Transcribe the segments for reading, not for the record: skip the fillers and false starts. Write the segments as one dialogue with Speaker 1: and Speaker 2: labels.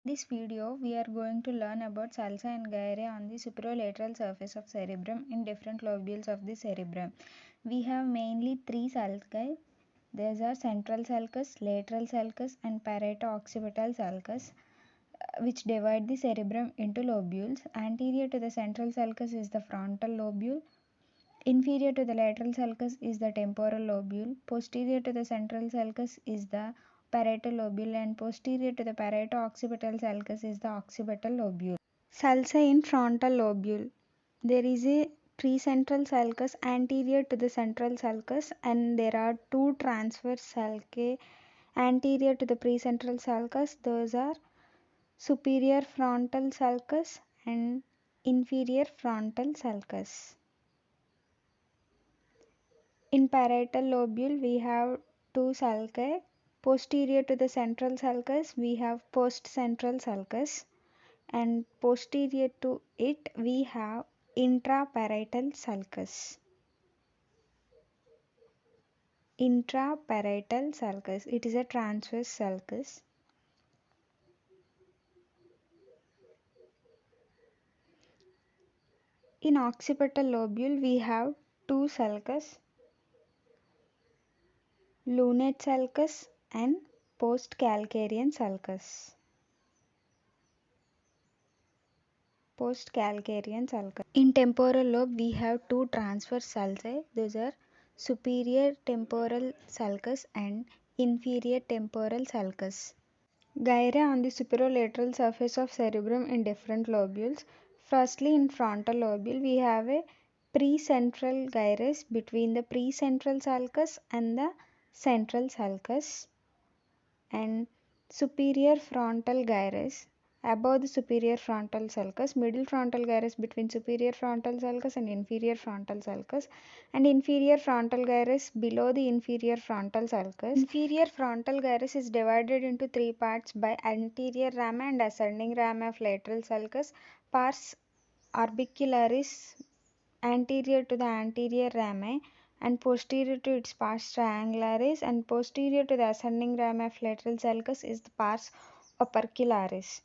Speaker 1: This video, we are going to learn about sulci and gyri on the superolateral surface of cerebrum in different lobules of the cerebrum. We have mainly three sulci. These are central sulcus, lateral sulcus and parieto-occipital sulcus, which divide the cerebrum into lobules. Anterior to the central sulcus is the frontal lobule. Inferior to the lateral sulcus is the temporal lobule. Posterior to the central sulcus is the parietal lobule, and posterior to the parieto-occipital sulcus is the occipital lobule. Sulci in frontal lobule. There is a precentral sulcus anterior to the central sulcus, and there are two transverse sulci anterior to the precentral sulcus. Those are superior frontal sulcus and inferior frontal sulcus. In parietal lobule, we have two sulci. Posterior to the central sulcus, we have postcentral sulcus, and posterior to it, we have intraparietal sulcus. Intraparietal sulcus, it is a transverse sulcus. In occipital lobule, we have two sulcus, lunate sulcus and postcalcarean sulcus. In temporal lobe, we have two transverse sulci. Those are superior temporal sulcus and inferior temporal sulcus. Gyri on the superolateral surface of cerebrum in different lobules. Firstly, in frontal lobule, we have a precentral gyrus between the precentral sulcus and the central sulcus, and superior frontal gyrus above the superior frontal sulcus, middle frontal gyrus between superior frontal sulcus and inferior frontal sulcus, and inferior frontal gyrus below the inferior frontal sulcus. Inferior frontal gyrus is divided into three parts by anterior rama and ascending rama of lateral sulcus, pars orbicularis anterior to the anterior rami and posterior to its pars triangularis, and posterior to the ascending rami of lateral sulcus is the pars opercularis.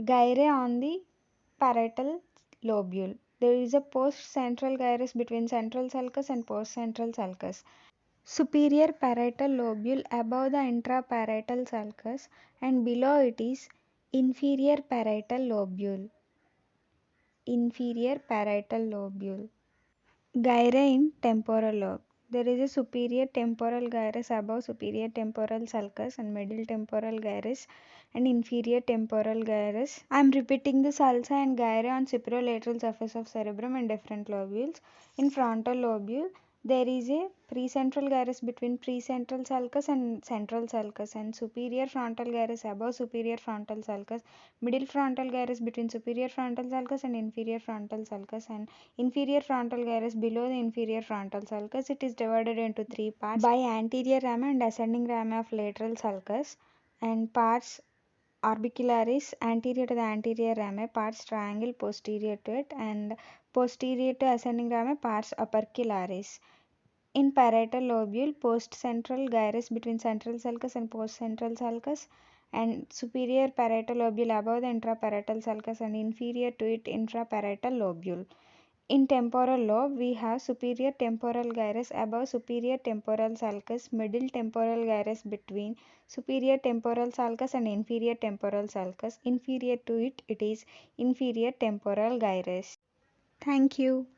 Speaker 1: Gyri on the parietal lobule. There is a post-central gyrus between central sulcus and post-central sulcus. Superior parietal lobule above the intraparietal sulcus, and below it is inferior parietal lobule. Gyri in temporal lobe. There is a superior temporal gyrus above superior temporal sulcus and middle temporal gyrus and inferior temporal gyrus. I am repeating the sulci and gyri on superolateral surface of cerebrum in different lobules. In frontal lobule, there is a precentral gyrus between precentral sulcus and central sulcus, and superior frontal gyrus above superior frontal sulcus, middle frontal gyrus between superior frontal sulcus and inferior frontal sulcus, and inferior frontal gyrus below the inferior frontal sulcus. It is divided into three parts by anterior rami and ascending rami of lateral sulcus, and pars orbicularis anterior to the anterior rami, pars triangle posterior to it, and posterior to ascending rami, pars opercularis. In parietal lobule, postcentral gyrus between central sulcus and postcentral sulcus, and superior parietal lobule above the intraparietal sulcus and inferior to it intraparietal lobule. In temporal lobe, we have superior temporal gyrus above superior temporal sulcus, middle temporal gyrus between superior temporal sulcus and inferior temporal sulcus. Inferior to it, it is inferior temporal gyrus. Thank you.